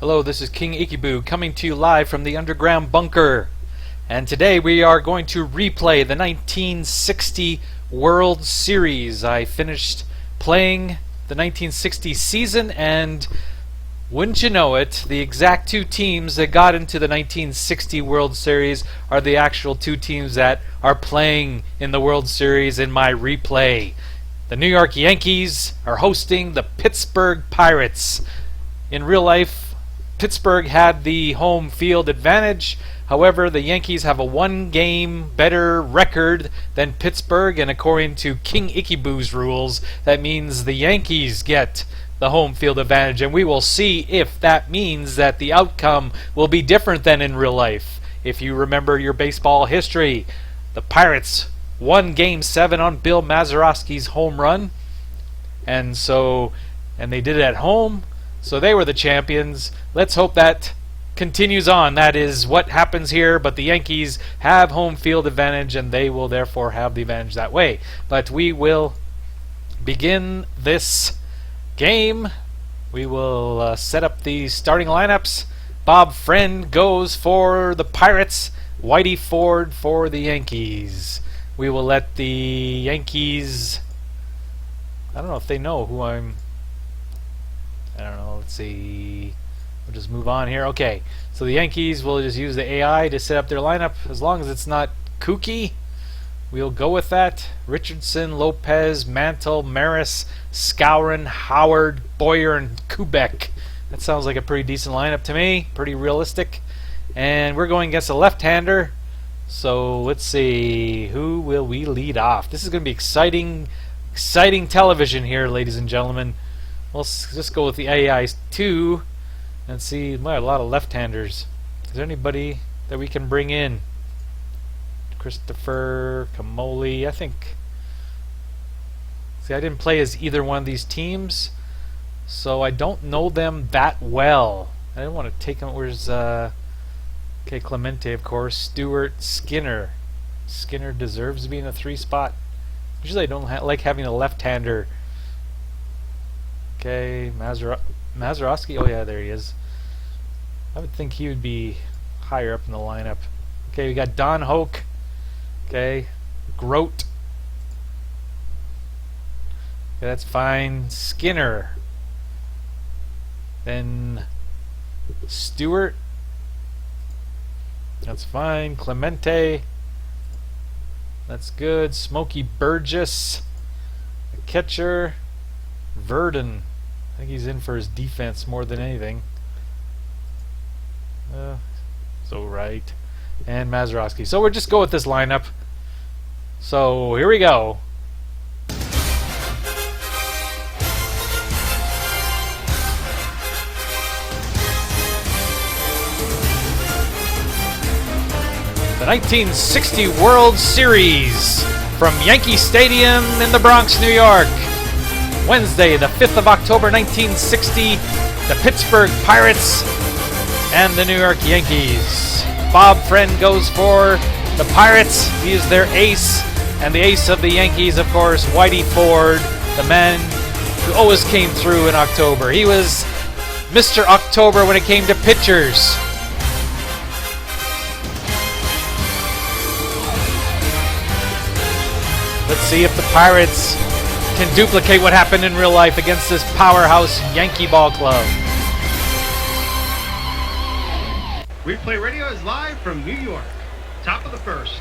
Hello, this is KingIcheboo coming to you live from the underground bunker. And today we are going to replay the 1960 World Series. I finished playing the 1960 season, and wouldn't you know it, the exact two teams that got into the 1960 World Series are the actual two teams that are playing in the World Series in my replay. The New York Yankees are hosting the Pittsburgh Pirates. In real life, Pittsburgh had the home field advantage. However, the Yankees have a one-game better record than Pittsburgh, and according to KingIcheboo's rules, that means the Yankees get the home field advantage, and we will see if that means that the outcome will be different than in real life. If you remember your baseball history, the Pirates won Game 7 on Bill Mazeroski's home run, and they did it at home. So they were the champions. Let's hope that continues on. That is what happens here, but the Yankees have home field advantage, and they will therefore have the advantage that way. But we will begin this game. We will set up the starting lineups. Bob Friend goes for the Pirates. Whitey Ford for the Yankees. We will let the Yankees... I don't know if they know who I don't know, let's see. We'll just move on here. Okay, so the Yankees will just use the AI to set up their lineup. As long as it's not kooky, we'll go with that. Richardson, Lopez, Mantle, Maris, Skowron, Howard, Boyer, and Kubek. That sounds like a pretty decent lineup to me. Pretty realistic. And we're going against a left-hander. So let's see. Who will we lead off? This is going to be exciting television here, ladies and gentlemen. We'll just go with the AIs 2 and see. We have a lot of left-handers. Is there anybody that we can bring in? Christopher, Kamoli, I think. See, I didn't play as either one of these teams, so I don't know them that well. I didn't want to take them. Where's okay, Clemente, of course. Stewart, Skinner. Skinner deserves to be in the 3 spot. Usually I don't like having a left-hander. Okay, Mazeroski. Oh yeah, there he is. I would think he would be higher up in the lineup. Okay, we got Don Hoke. Okay, Grote. Okay, that's fine. Skinner. Then Stewart. That's fine. Clemente. That's good. Smokey Burgess. The catcher. Verdon. I think he's in for his defense more than anything. So right. And Mazeroski. So we'll just go with this lineup. So here we go. The 1960 World Series from Yankee Stadium in the Bronx, New York. Wednesday, the 5th of October, 1960, the Pittsburgh Pirates and the New York Yankees. Bob Friend goes for the Pirates. He is their ace, and the ace of the Yankees, of course, Whitey Ford, the man who always came through in October. He was Mr. October when it came to pitchers. Let's see if the Pirates can duplicate what happened in real life against this powerhouse Yankee ball club. Replay Radio is live from New York. Top of the first.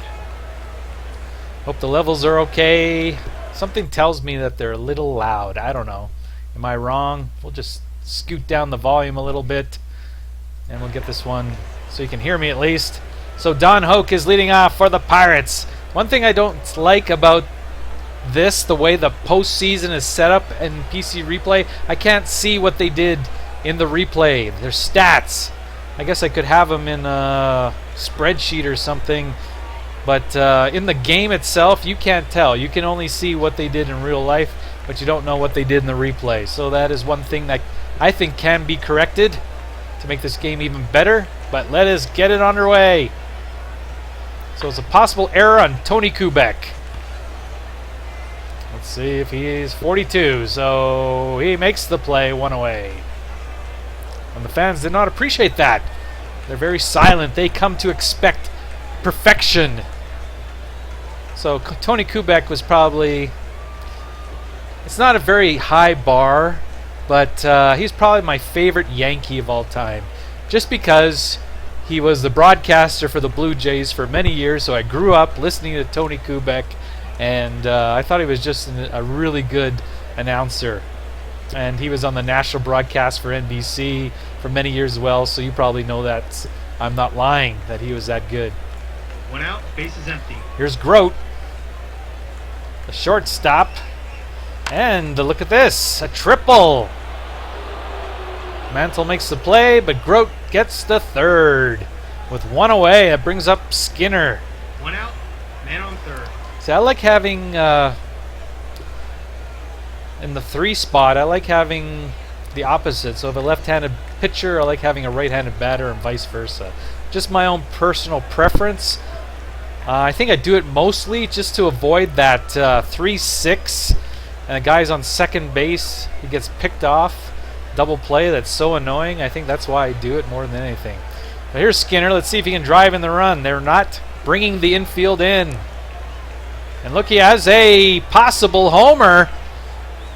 Hope the levels are okay. Something tells me that they're a little loud. I don't know. Am I wrong? We'll just scoot down the volume a little bit, and we'll get this one so you can hear me at least. So Don Hoke is leading off for the Pirates. One thing I don't like about this, the way the postseason is set up in PC Replay, I can't see what they did in the replay. Their stats. I guess I could have them in a spreadsheet or something, but in the game itself, you can't tell. You can only see what they did in real life, but you don't know what they did in the replay. So that is one thing that I think can be corrected to make this game even better, but let us get it underway. So it's a possible error on Tony Kubek. Let's see if he is 42. So he makes the play, one away. And the fans did not appreciate that. They're very silent. They come to expect perfection. So Tony Kubek was probably... It's not a very high bar, but he's probably my favorite Yankee of all time. Just because he was the broadcaster for the Blue Jays for many years, so I grew up listening to Tony Kubek, and I thought he was just a really good announcer. And he was on the national broadcast for NBC for many years as well, so you probably know that. I'm not lying that he was that good. 1 out, base is empty. Here's Grote, the shortstop. And look at this, a triple. Mantle makes the play, but Grote gets the third. With one away, that brings up Skinner. 1 out, man on third. See, I like having, in the 3 spot, I like having the opposite. So if a left-handed pitcher, I like having a right-handed batter and vice versa. Just my own personal preference. I think I do it mostly just to avoid that 3-6. And the guy's on second base, he gets picked off. Double play, that's so annoying. I think that's why I do it more than anything. But here's Skinner. Let's see if he can drive in the run. They're not bringing the infield in. And look, he has a possible homer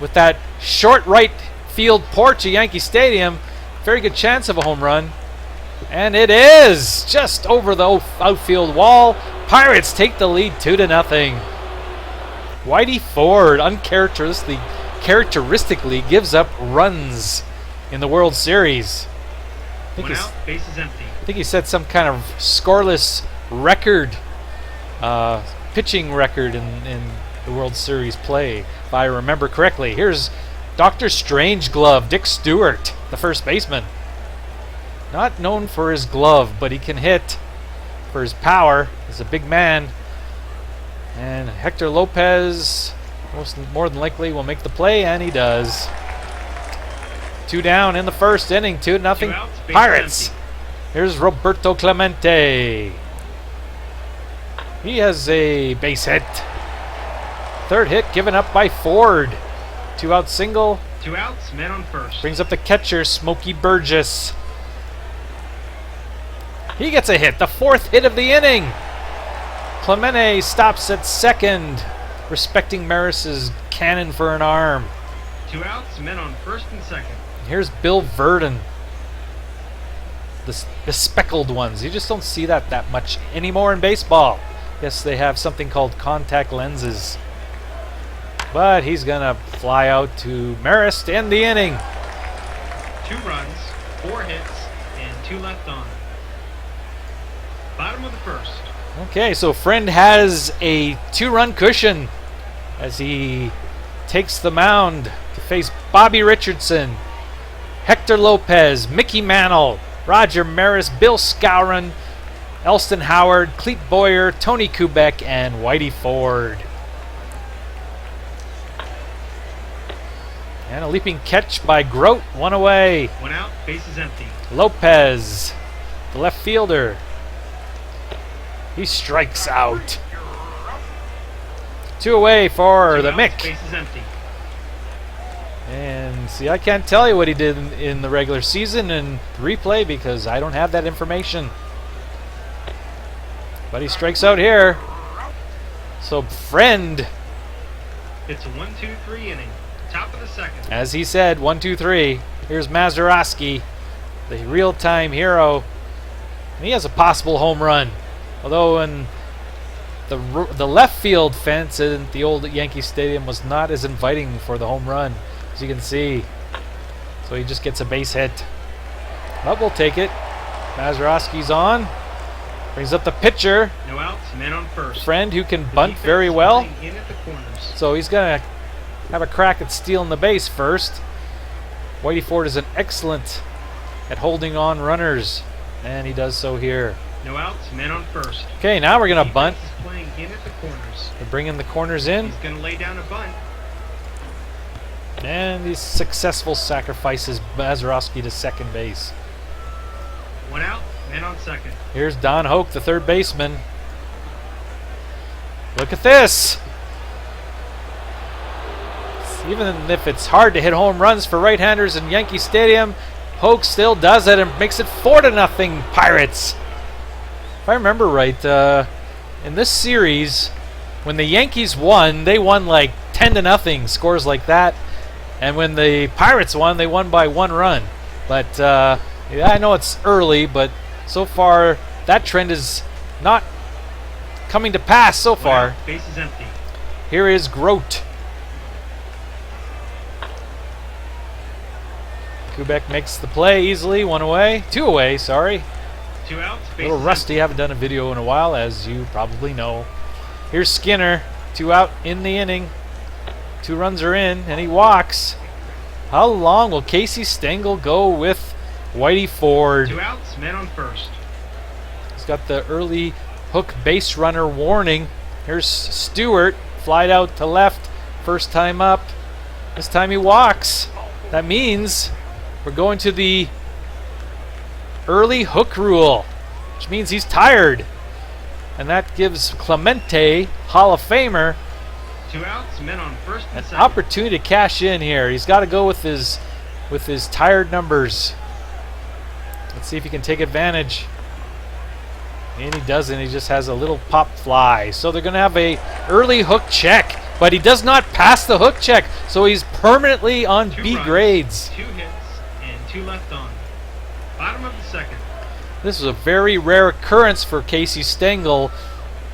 with that short right field porch at Yankee Stadium. Very good chance of a home run. And it is just over the outfield wall. Pirates take the lead 2-0. Whitey Ford uncharacteristically gives up runs in the World Series. I think 1 out, base is empty. I think he set some kind of scoreless record, pitching record in the World Series play, if I remember correctly. Here's Dr. Strangeglove, Dick Stewart, the first baseman. Not known for his glove, but he can hit for his power. He's a big man. And Hector Lopez, more than likely, will make the play, and he does. 2 down in the first inning, 2-0 Pirates. Here's Roberto Clemente. He has a base hit. Third hit given up by Ford. 2-out single. 2 outs, men on first. Brings up the catcher, Smokey Burgess. He gets a hit, the 4th hit of the inning. Clemente stops at second, respecting Maris's cannon for an arm. 2 outs, men on first and second. Here's Bill Verdon. The speckled ones. You just don't see that much anymore in baseball. Yes, they have something called contact lenses. But he's going to fly out to Maris to end the inning. 2 runs, 4 hits, and 2 left on. Bottom of the first. Okay, so Friend has a 2-run cushion as he takes the mound to face Bobby Richardson, Hector Lopez, Mickey Mantle, Roger Maris, Bill Skowron, Elston Howard, Clete Boyer, Tony Kubek, and Whitey Ford. And a leaping catch by Grote, 1 away. 1 out, base is empty. Lopez, the left fielder. He strikes out. 2 away for 2 the outs, Mick. base is empty. And see, I can't tell you what he did in the regular season and replay because I don't have that information. But he strikes out here. So Friend, It's a 1-2-3 inning. Top of the second. as he said, 1-2-3. Here's Mazeroski, the real-time hero. And he has a possible home run. Although in the left field fence in the old Yankee Stadium was not as inviting for the home run, as you can see. So he just gets a base hit. But we'll take it. Mazeroski's on. Brings up the pitcher. No outs, men on first. Friend, who can The bunt defense very is well. playing in at the corners. So he's going to have a crack at stealing the base first. Whitey Ford is an excellent at holding on runners, and he does so here. No outs, men on first. Okay, now we're going to bunt. Defense is playing in at the corners. We're bringing the corners in, He's going to lay down a bunt. and he successful sacrifices Mazeroski to second base. 1 out, men on second. Here's Don Hoke, the third baseman. Look at this. Even if it's hard to hit home runs for right-handers in Yankee Stadium, Hoke still does it and makes it 4-0 Pirates. If I remember right, in this series, when the Yankees won, they won like 10-0, scores like that. And when the Pirates won, they won by 1 run. But yeah, I know it's early, but so far that trend is not coming to pass so far. Base is empty. Here is Grote. Kubek makes the play easily. 1 away. 2 away, sorry. 2 outs. A little rusty. Haven't done a video in a while, as you probably know. Here's Skinner. 2 out in the inning. 2 runs are in, and he walks. How long will Casey Stengel go with Whitey Ford? 2 outs. Men on first. He's got the early hook base runner warning. Here's Stewart. Flied out to left. First time up. This time he walks. That means we're going to the early hook rule, which means he's tired. And that gives Clemente, Hall of Famer, 2 outs, men on first and an second. opportunity to cash in here. He's got to go with his tired numbers. Let's see if he can take advantage. And he doesn't. He just has a little pop fly. So they're going to have a early hook check, but he does not pass the hook check. So he's permanently on 2 B runs, grades. 2 hits, and 2 left on. Bottom of the second. This is a very rare occurrence for Casey Stengel,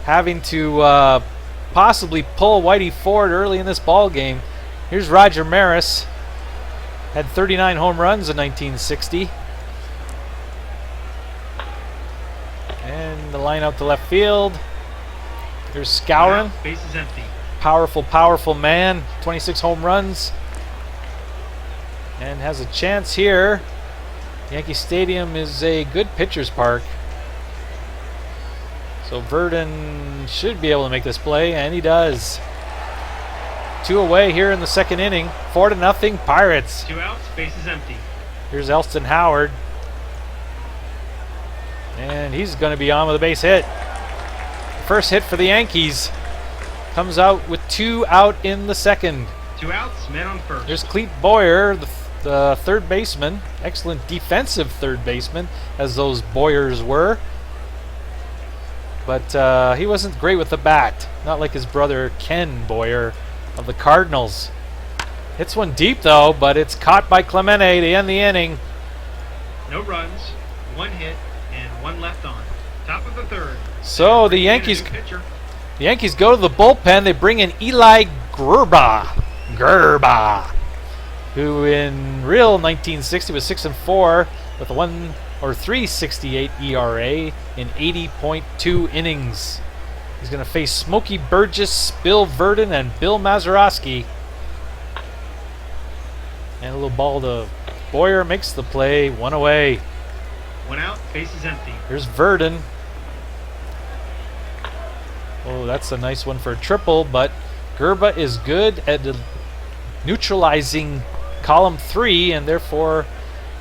having to possibly pull Whitey Ford early in this ball game. Here's Roger Maris. Had 39 home runs in 1960. And the line out to left field. Here's Skowron. 1 out, base is empty. Powerful, powerful man. 26 home runs. And has a chance here. Yankee Stadium is a good pitcher's park. So Verdon should be able to make this play, and he does. 2 away here in the second inning. 4-0 Pirates. 2 outs, base is empty. Here's Elston Howard. And he's going to be on with a base hit. First hit for the Yankees. Comes out with 2 out in the second. 2 outs, men on first. There's Clete Boyer, the third baseman. Excellent defensive third baseman, as those Boyers were. But he wasn't great with the bat. Not like his brother Ken Boyer of the Cardinals. Hits one deep, though, but it's caught by Clemente to end the inning. No runs, 1 hit, and 1 left on. Top of the third. So the Bring in a Yankees... new pitcher. The Yankees go to the bullpen. They bring in Eli Gerba, who in real 1960 was 6-4 with a 3.68 ERA in 80.2 innings. He's going to face Smokey Burgess, Bill Verdon, and Bill Mazeroski. And a little ball to Boyer, makes the play. 1 away. 1 out, base is empty. Here's Verdon. Oh, that's a nice one for a triple, but Gerba is good at neutralizing column 3, and therefore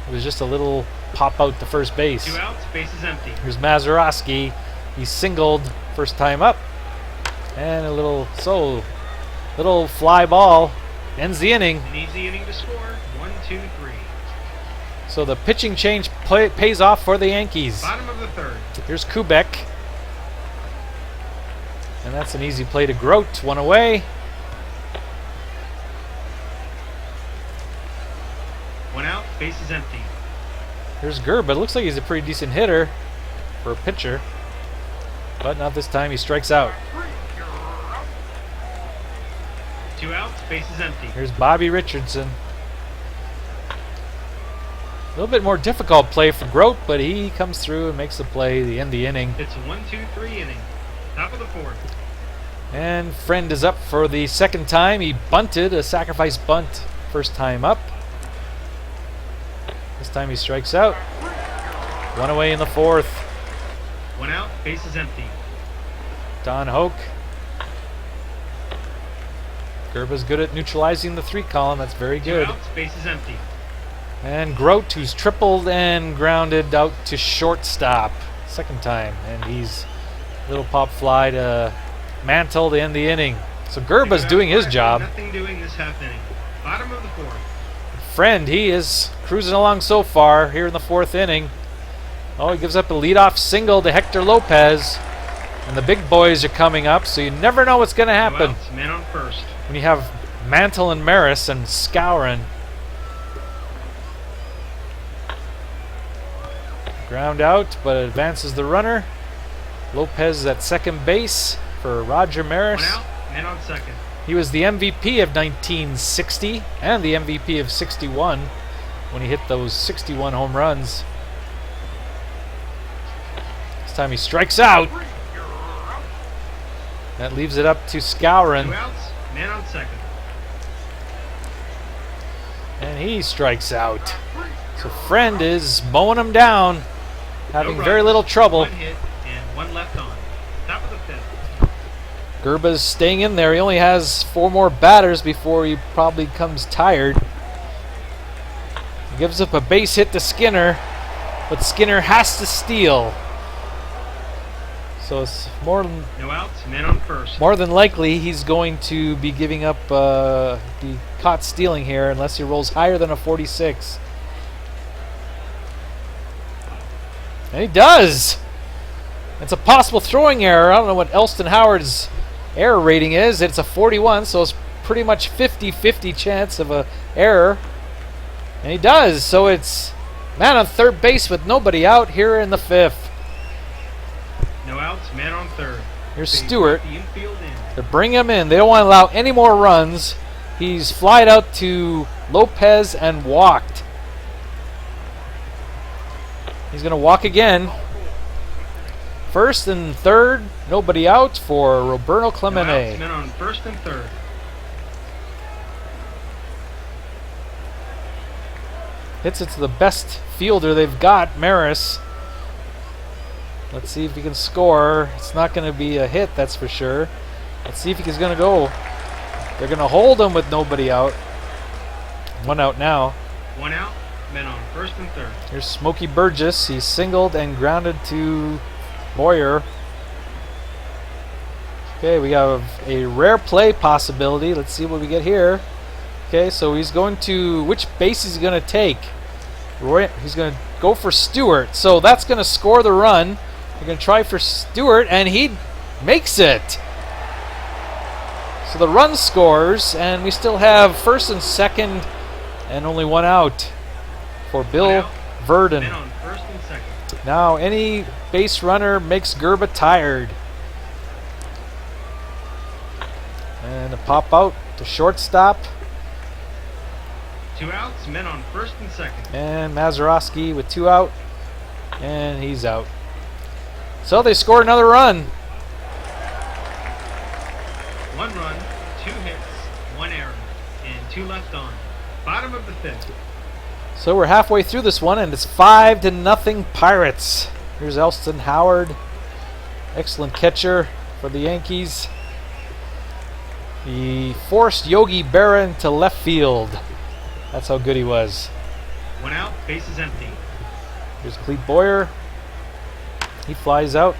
it was just a little pop out to first base. 2 outs, base is empty. Here's Mazeroski. He singled first time up, and a little fly ball ends the inning. An easy inning to score. 1, 2, 3. So the pitching change pays off for the Yankees. Bottom of the third. Here's Kubek. And that's an easy play to Grote. 1 away. 1 out, base is empty. Here's Gerba. It looks like he's a pretty decent hitter for a pitcher. But not this time. He strikes out. 2 outs, base is empty. Here's Bobby Richardson. A little bit more difficult play for Grote, but he comes through and makes the play to end the inning. It's a 1, 2, 3 inning. Top of the fourth. And Friend is up for the second time. He bunted, a sacrifice bunt, first time up. This time he strikes out. 1 away in the fourth. 1 out, base is empty. Don Hoke. Gerba's good at neutralizing the 3 column. That's very 2 good. outs, base is empty. And Grote, who's tripled and grounded out to shortstop. Second time. And he's little pop fly to Mantle to end the inning. So Gerba's doing his job. Nothing doing this half inning. Bottom of the fourth. Friend, he is cruising along so far here in the 4th inning. Oh, he gives up a leadoff single to Hector Lopez. And the big boys are coming up, so you never know what's going to happen. Man on first. When you have Mantle and Maris and Skowron. Ground out, but it advances the runner. Lopez is at second base for Roger Maris. 1 out, man on second. He was the MVP of 1960 and the MVP of 61 when he hit those 61 home runs. This time he strikes out. That leaves it up to Skowron. 2 outs, man on second. And he strikes out. So Friend is mowing him down, having very little trouble. 1 hit and 1 left on. Top of the 5th. Gerba's staying in there. He only has 4 more batters before he probably comes tired. He gives up a base hit to Skinner, but Skinner has to steal. So it's more than No outs, man on first. more than likely he's going to be giving up, be caught stealing here unless he rolls higher than a 46. And he does. It's a possible throwing error. I don't know what Elston Howard's error rating is. It's a 41, so it's pretty much 50-50 chance of a error. And he does. So it's man on third base with nobody out here in the 5th. No outs, man on third. Here's They Stewart. brought the infield in. They bring him in. They don't want to allow any more runs. He's flied out to Lopez and walked. He's going to walk again. First and third, nobody out for Roberto No outs, Clemente. men on first and third. Hits it to the best fielder they've got, Maris. Let's see if he can score. It's not going to be a hit, that's for sure. Let's see if he's going to go. They're going to hold him with nobody out. 1 out now. 1 out, men on first and third. Here's Smokey Burgess. He's singled and grounded to Boyer. Okay, we have a rare play possibility. Let's see what we get here. Okay, so he's going to... Which base is he going to take? He's going to go for Stewart. So that's going to score the run. We're going to try for Stewart, and he makes it. So the run scores, and we still have first and second, and only 1 out for Bill Verdon. Men on first and second. Now, any base runner makes Gerba tired. And a pop out to shortstop. 2 outs, men on first and second. And Mazeroski with 2 out. And he's out. So they score another run. 1 run, 2 hits, 1 error, and 2 left on. Bottom of the 5th. So we're halfway through this one, and it's 5-0 Pirates. Here's Elston Howard. Excellent catcher for the Yankees. He forced Yogi Berra into left field. That's how good he was. 1 out, base is empty. Here's Clete Boyer. He flies out.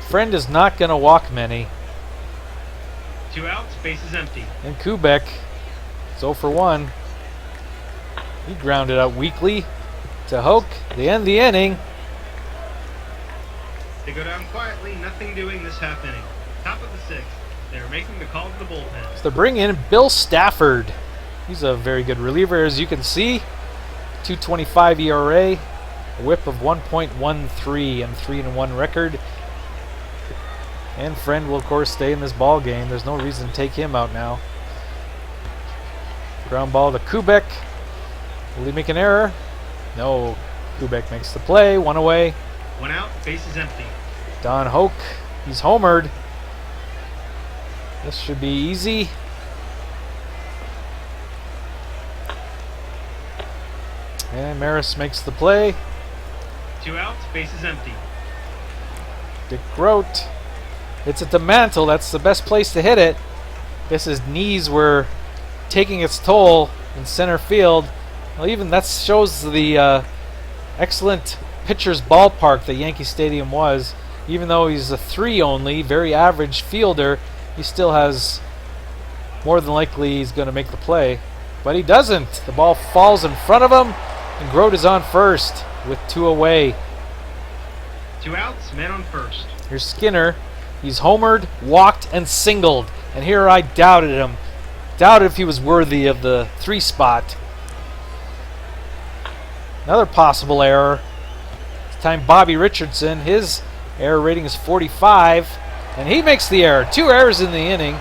Friend is not going to walk many. 2 outs, base is empty. And Kubek is 0 for 1. He grounded out weakly to Hoke. They end the inning. They go down quietly, nothing doing this half inning. Top of the 6th. They're making the call to the bullpen. So they bring in Bill Stafford. He's a very good reliever, as you can see. 2.25 ERA, a whip of 1.13, and 3-1 record. And Friend will, of course, stay in this ball game. There's no reason to take him out now. Ground ball to Kubek. Will he make an error? No. Kubek makes the play. 1 away. 1 out, base is empty. Don Hoke. He's homered. This should be easy. And Maris makes the play. 2 outs, base is empty. Dick Grote. It's at the mantle. That's the best place to hit it. Guess his knees were taking its toll in center field. Well, even that shows the excellent pitcher's ballpark that Yankee Stadium was. Even though he's a 3 only, very average fielder, he still has more than likely he's going to make the play. But he doesn't. The ball falls in front of him, And Grote is on first with 2 away. 2 outs, men on first. Here's Skinner. He's homered, walked, and singled. And here I doubted him. Doubted if he was worthy of the 3 spot. Another possible error. This time Bobby Richardson. His error rating is 45. And he makes the error. 2 errors in the inning.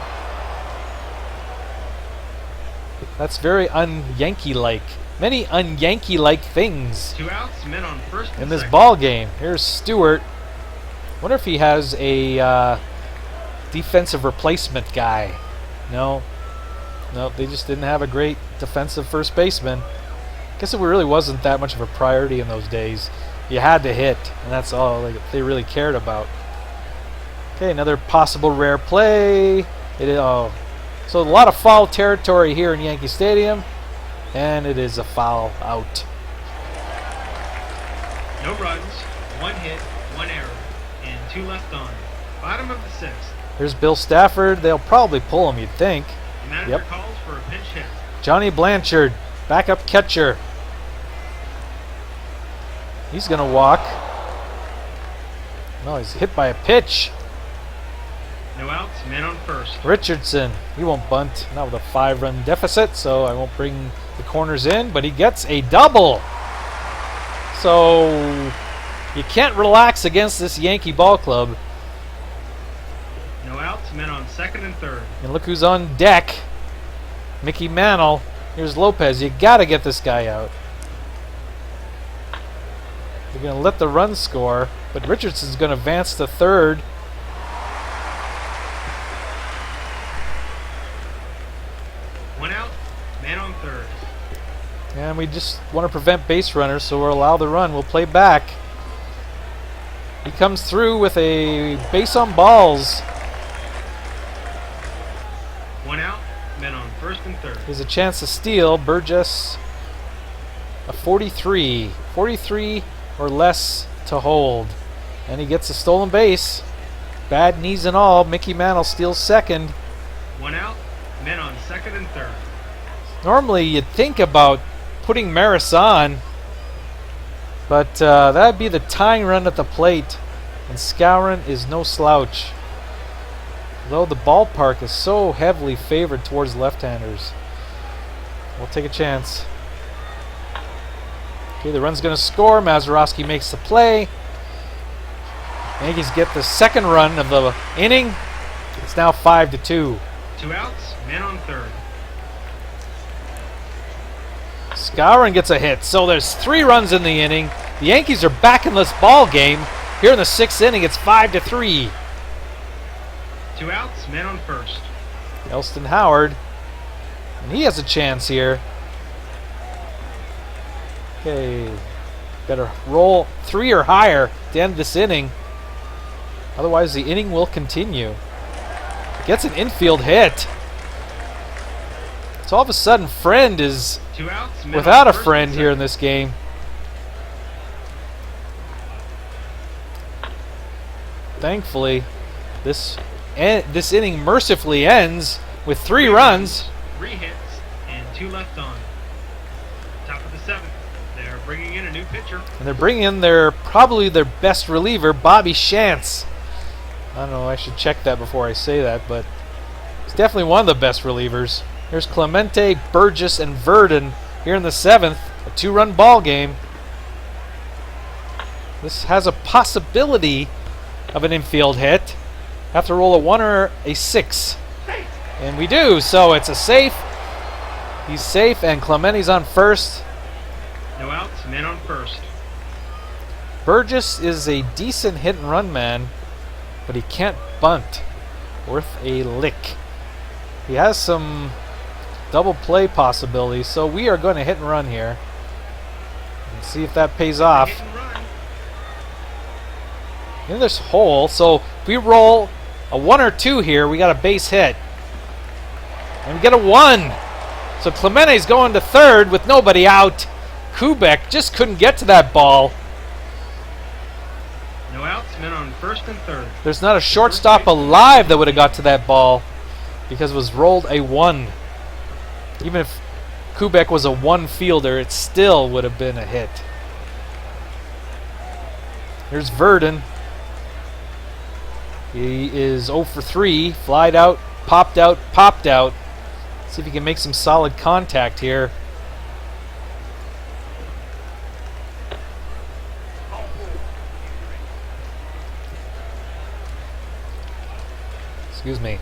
That's very un-Yankee-like. Many un-Yankee-like things 2 outs, men on first and in this second. ball game. Here's Stewart. Wonder if he has a defensive replacement guy. No, they just didn't have a great defensive first baseman. Guess it really wasn't that much of a priority in those days. You had to hit, and that's all they really cared about. Okay, another possible rare play. So a lot of foul territory here in Yankee Stadium, and it is a foul out. No runs, 1 hit, 1 error, and 2 left on. Bottom of the 6th. Here's Bill Stafford. They'll probably pull him, you'd think. The manager calls for a pinch hit. Johnny Blanchard, backup catcher. He's going to walk. No, he's hit by a pitch. No outs, men on first. Richardson, he won't bunt. Not with a 5-run deficit, so I won't bring the corners in, but he gets a double. So you can't relax against this Yankee ball club. No outs, men on second and third. And look who's on deck. Mickey Mantle. Here's Lopez. You got to get this guy out. They're going to let the run score, but Richardson's going to advance to third. One out, man on third. And we just want to prevent base runners, so we'll allow the run. We'll play back. He comes through with a base on balls. 1 out, men on first and third. There's a chance to steal. Burgess, a 43. 43 or less to hold. And he gets a stolen base. Bad knees and all. Mickey Mantle steals second. 1 out, men on second and third. Normally you'd think about putting Maris on, but that'd be the tying run at the plate. And Skowron is no slouch. Though the ballpark is so heavily favored towards left-handers. We'll take a chance. Okay, the run's going to score. Mazeroski makes the play. Yankees get the second run of the inning. It's now 5-2. 2 outs, men on third. Skowron gets a hit. So there's 3 runs in the inning. The Yankees are back in this ball game. Here in the 6th inning, it's 5-3. 2 outs, men on first. Elston Howard. And he has a chance here. Okay. Better roll 3 or higher to end this inning. Otherwise, the inning will continue. Gets an infield hit. So all of a sudden, Friend is 2 outs, men without on a first friend and here in second. this game. Thankfully, this inning mercifully ends with 3 runs. 3 hits, and 2 left on. Top of the 7th. They're bringing in a new pitcher. And they're bringing in probably their best reliever, Bobby Shantz. I don't know, I should check that before I say that, but he's definitely one of the best relievers. Here's Clemente, Burgess, and Verdon here in the 7th. A 2-run ball game. This has a possibility of an infield hit. Have to roll a 1 or a 6. And we do, so it's a safe. He's safe, and Clemente's on first. No outs, men on first. Burgess is a decent hit and run man, but he can't bunt worth a lick. He has some double play possibilities, so we are going to hit and run here and see if that pays off. Hit and run. In this hole, so if we roll a 1 or 2 here, we got a base hit. And we get a 1. So Clemente's going to third with nobody out. Kubek just couldn't get to that ball. No outs, men on first and third. There's not a shortstop alive that would have got to that ball because it was rolled a 1. Even if Kubek was a one fielder, it still would have been a hit. Here's Verdon. He is 0 for 3. Flied out, popped out, popped out. See if he can make some solid contact here. Excuse me.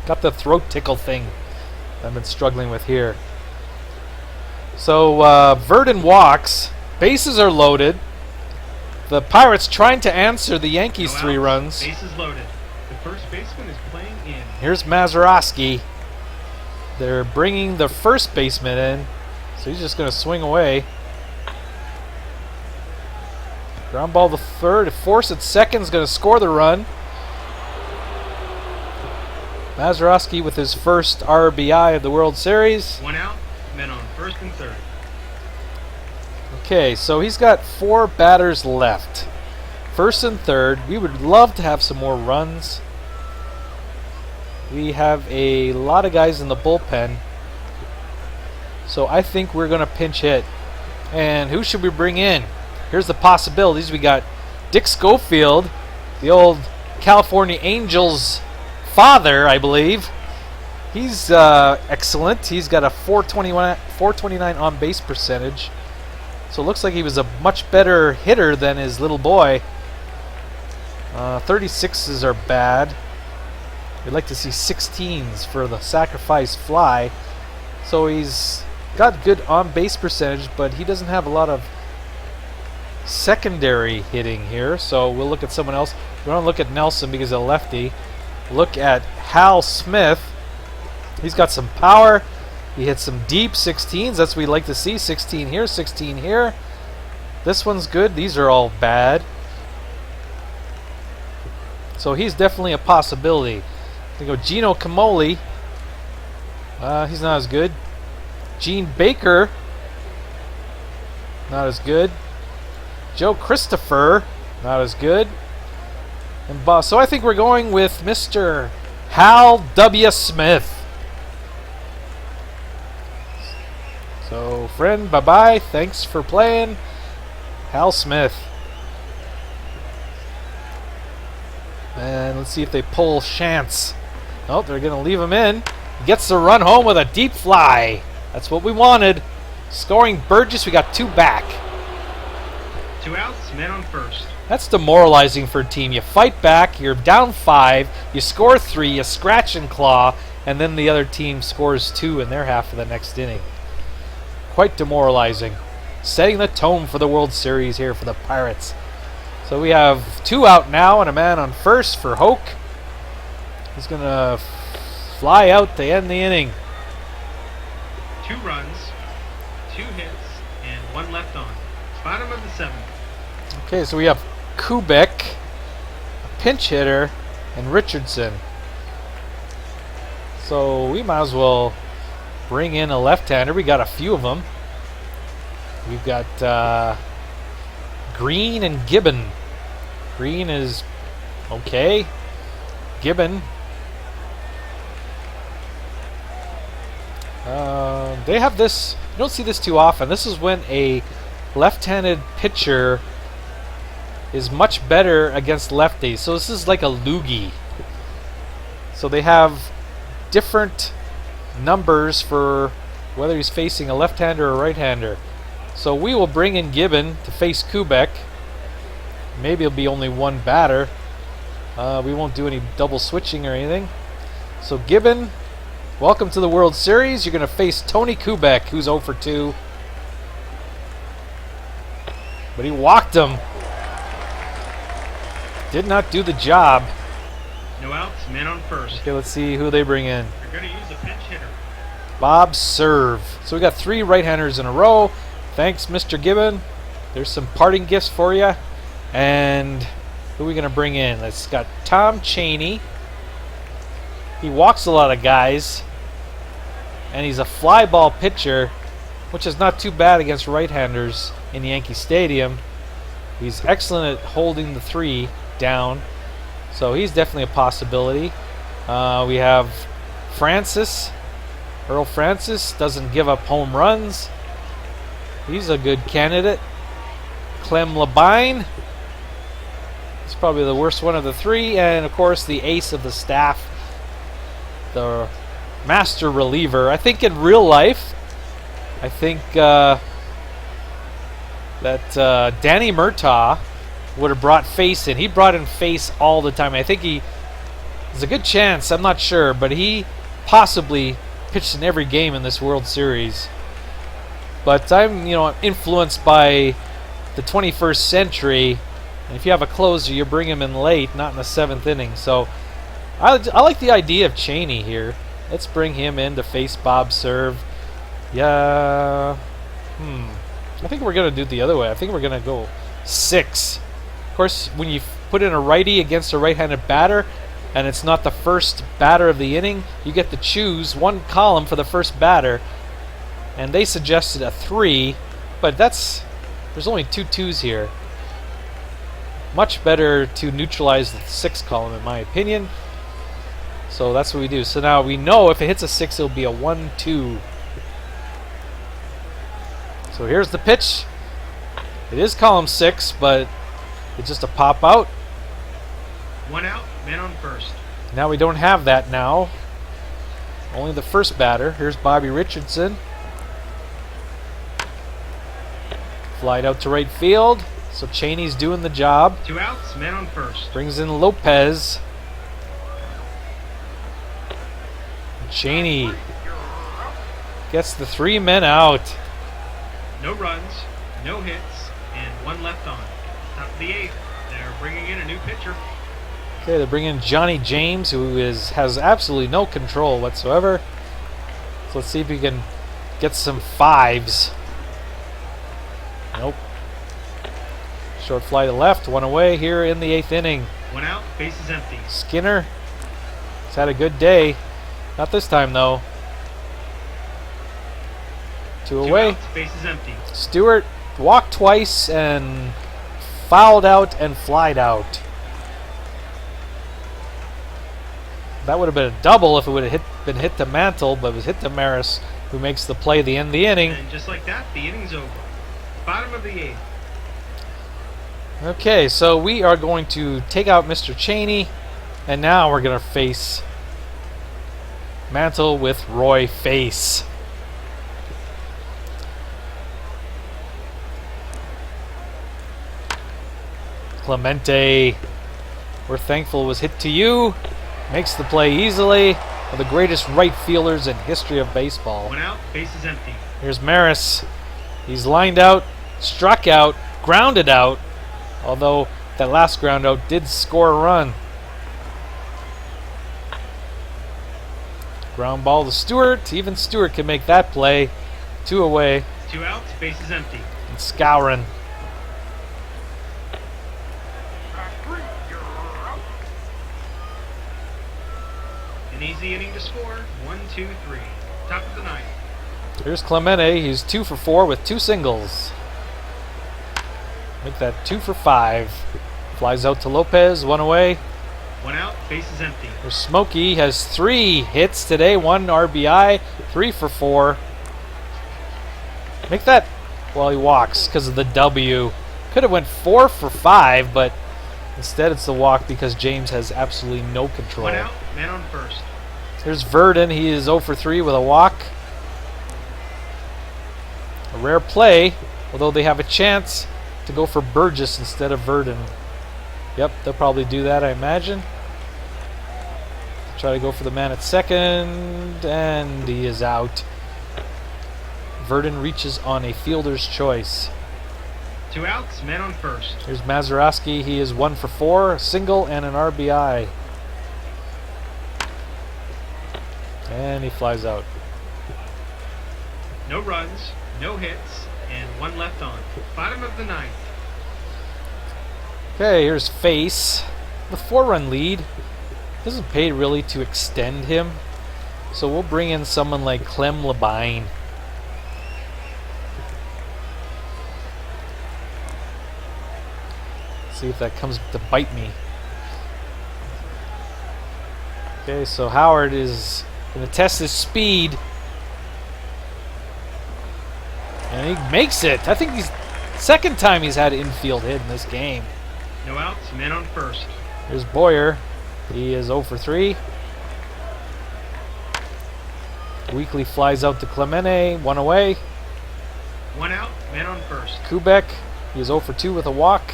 Got the throat tickle thing I've been struggling with here. So Verdon walks. Bases are loaded. The Pirates trying to answer the Yankees' 3 runs. Bases loaded. The first baseman is playing in. Here's Mazeroski. They're bringing the first baseman in, so he's just going to swing away. Ground ball to third. Force at second is going to score the run. Mazeroski with his first RBI of the World Series. 1 out, men on first and third. Okay, so he's got 4 batters left. First and third. We would love to have some more runs. We have a lot of guys in the bullpen. So I think we're going to pinch hit. And who should we bring in? Here's the possibilities. We got Dick Schofield, the old California Angels father, I believe. He's excellent. He's got a 429 on base percentage. So it looks like he was a much better hitter than his little boy. 36s are bad. We'd like to see 16s for the sacrifice fly. So he's got good on base percentage, but he doesn't have a lot of secondary hitting here. So we'll look at someone else. We don't look at Nelson because he's a lefty. Look at Hal Smith. He's got some power. He hits some deep 16s. That's what we like to see. 16 here, 16 here. This one's good. These are all bad. So he's definitely a possibility. We go Gino Camoli. He's not as good. Gene Baker. Not as good. Joe Christopher. Not as good. And so I think we're going with Mr. Hal W. Smith. So, friend, bye-bye. Thanks for playing. Hal Smith. And let's see if they pull Chance. Oh, they're going to leave him in. He gets the run home with a deep fly. That's what we wanted. Scoring Burgess, we got 2 back. 2 outs, men on first. That's demoralizing for a team. You fight back, you're down 5, you score 3, you scratch and claw, and then the other team scores 2 in their half of the next inning. Quite demoralizing. Setting the tone for the World Series here for the Pirates. So we have 2 out now and a man on first for Hoke. He's going to fly out to end the inning. 2 runs, 2 hits, and 1 left on. Bottom of the 7th. Okay, so we have Kubek, a pinch hitter, and Richardson. So we might as well bring in a left-hander. We got a few of them. We've got Green and Gibbon. Green is okay. Gibbon. They have this. You don't see this too often. This is when a left-handed pitcher is much better against lefties. So this is like a loogie. So they have different numbers for whether he's facing a left-hander or a right-hander. So we will bring in Gibbon to face Kubek. Maybe it'll be only 1 batter. We won't do any double switching or anything. So Gibbon, welcome to the World Series. You're going to face Tony Kubek, who's 0 for 2. But he walked him. Did not do the job. No outs, men on first. Okay, let's see who they bring in. They're going to use a pinch hitter. Bob Serve. So we got 3 right-handers in a row. Thanks, Mr. Gibbon. There's some parting gifts for you. And who are we going to bring in? Let's got Tom Chaney. He walks a lot of guys. And he's a fly ball pitcher, which is not too bad against right-handers in Yankee Stadium. He's excellent at holding the 3 down. So he's definitely a possibility. We have Francis Earl Francis doesn't give up home runs. He's a good candidate. Clem Labine. He's probably the worst one of the three. And, of course, the ace of the staff. The master reliever. I think in real life, I think that Danny Murtaugh would have brought Face in. He brought in Face all the time. I think there's a good chance, I'm not sure, but he possibly pitched in every game in this World Series. But I'm influenced by the 21st century, and if you have a closer, you bring him in late, not in the 7th inning. So I like the idea of Cheney here. Let's bring him in to face Bob Serve. Yeah. I think we're going to do it the other way. I think we're going to go 6. Of course, when you put in a righty against a right-handed batter, and it's not the first batter of the inning, you get to choose one column for the first batter. And they suggested a 3, but there's only 2 2s here. Much better to neutralize the 6 column, in my opinion. So that's what we do. So now we know if it hits a 6, it'll be a 1-2. So here's the pitch. It is column 6, but it's just a pop out. 1 out, man on first. Now we don't have that now. Only the first batter. Here's Bobby Richardson. Flied out to right field. So Cheney's doing the job. 2 outs, man on first. Brings in Lopez. Cheney gets the 3 men out. No runs, no hits, and 1 left on. Top of the 8th. They're bringing in a new pitcher. Okay, they're bringing in Johnny James, who has absolutely no control whatsoever. So let's see if we can get some 5s. Nope. Short fly to left, 1 away here in the 8th inning. 1 out, base is empty. Skinner has had a good day. Not this time, though. 2 away. Outs, base is empty. Stewart walked twice and fouled out and flied out. That would have been a double if it would have been hit to Mantle, but it was hit to Maris, who makes the play the end of the inning. And just like that, the inning's over. Bottom of the 8th. Okay, so we are going to take out Mr. Cheney, and now we're going to face Mantle with Roy Face. Clemente, we're thankful it was hit to you. Makes the play easily. One of the greatest right fielders in history of baseball. 1 out, base is empty. Here's Maris. He's lined out, struck out, grounded out. Although that last ground out did score a run. Ground ball to Stewart. Even Stewart can make that play. 2 away. 2 outs, base is empty. And Scourin. An easy inning to score. 1, 2, 3. Top of the 9th. Here's Clemente. He's 2 for 4 with 2 singles. Make that 2 for 5. Flies out to Lopez. 1 away. 1 out, base is empty. Here's Smokey. Has 3 hits today. 1 RBI. 3 for 4. Make that while he walks because of the W. Could have went 4 for 5, but instead it's the walk because James has absolutely no control. 1 out, man on first. Here's Verdon. He is 0 for 3 with a walk. A rare play, although they have a chance to go for Burgess instead of Verdon. Yep, they'll probably do that, I imagine. Try to go for the man at second, and he is out. Verdon reaches on a fielder's choice. 2 outs, man on first. Here's Mazeroski. He is 1 for 4, a single and an RBI. And he flies out. No runs, no hits, and 1 left on. Bottom of the 9th. Okay, here's Face. The 4-run lead. Doesn't pay really to extend him. So we'll bring in someone like Clem Labine. See if that comes to bite me. Okay, so Howard is going to test his speed And he makes it. I think he's second time he's had infield hit in this game. No outs, men on first. Here's Boyer. He is 0 for 3. Weekly flies out to Clemente, 1 away. 1 out, men on first. Kubek, he is 0 for 2 with a walk.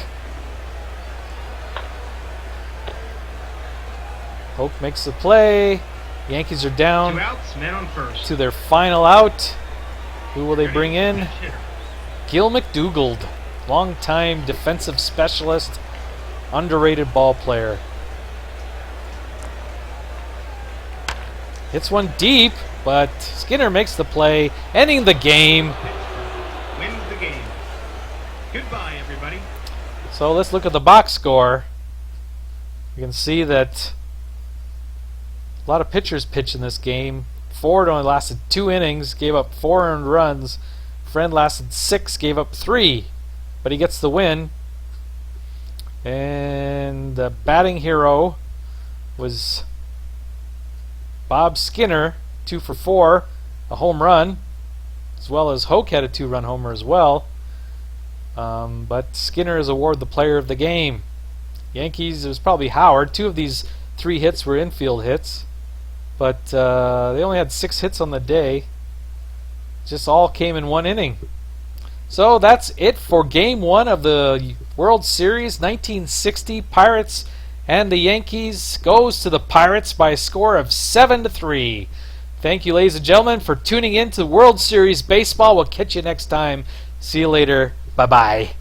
Hope makes the play. Yankees are down 2 outs, men on first. to their final out. Who will they bring in? Gil McDougald, longtime defensive specialist, underrated ball player. Hits one deep, but Skinner makes the play, ending the game. Wins the game. Goodbye, everybody. So let's look at the box score. You can see that a lot of pitchers pitched in this game. Ford only lasted 2 innings, gave up 4 earned runs. Friend lasted 6, gave up 3, but he gets the win. And the batting hero was Bob Skinner, 2 for 4, a home run, as well as Hoke had a 2-run homer as well. But Skinner is awarded the player of the game. Yankees, it was probably Howard. 2 of these 3 hits were infield hits, but they only had 6 hits on the day. Just all came in 1 inning. So that's it for Game 1 of the World Series 1960. Pirates and the Yankees goes to the Pirates by a score of 7-3. Thank you, ladies and gentlemen, for tuning in to World Series Baseball. We'll catch you next time. See you later. Bye-bye.